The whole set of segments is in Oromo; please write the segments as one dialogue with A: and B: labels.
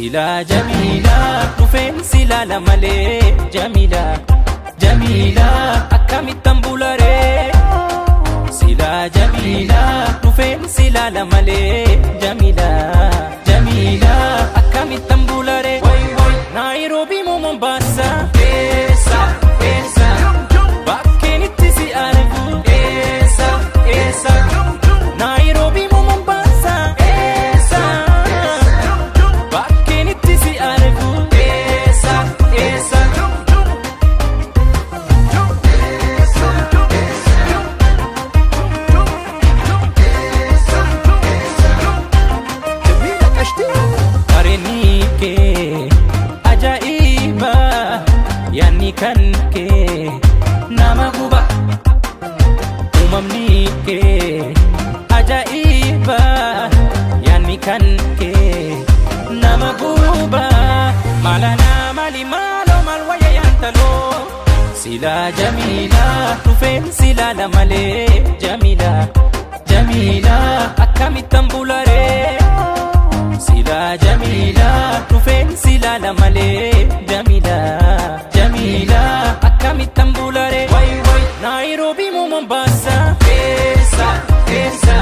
A: sila jamila tufen sila la male jamila jamila akamittan bulare sila jamila tufen sila la male jamila jamila akamittan bulare way way Nairobi mo Mombasa esa esa bakkenitti si argu esa esa Nairobi mo Mombasa esa bakkenitti si argu esa esa Arenike ajaiba yani kanke nama guba umamnike ajaiba yani kanke nama guba malana mali malo malwaya yantalo sila jamila tufen sila la male jamila jamila akamittan bulare sila jamila tufen sila la male jamila jamila akamittan bulare way way Nairobi mo Mombasa esa esa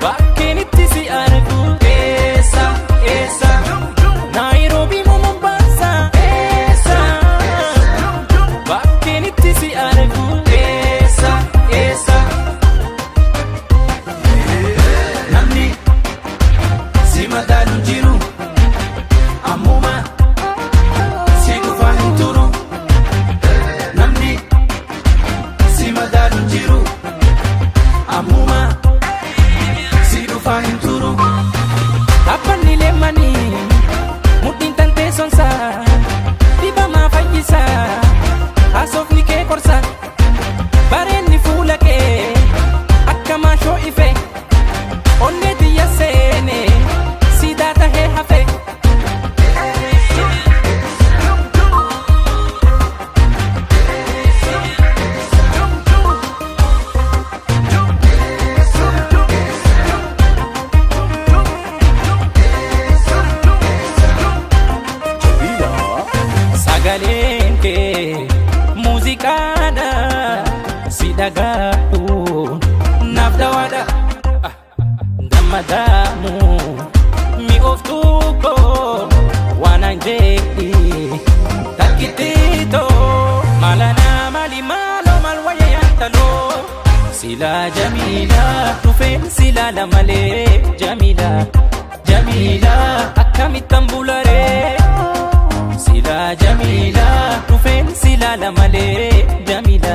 A: bakkenitti si argu esa esa Nairobi mo Mombasa esa bakkenitti si argu esa esa namni si madalu jiru amuma si kufahin turu namni si madalu jiru amuma si kufahin turu tapan nile mani mudin tante sonsa diba ma fayyisa asof ni ke korsa baren ni fula ke akka ma sho ife onne diya sene sidata he hafe sagalente muzikada sidagatu nafdawada damadamu mi oftuko wananjeki takitito malana mali malo malwaya yantalo sila jamila tufen sila la male jamila jamila akamittan bulare sila jamila tufen sila la male jamila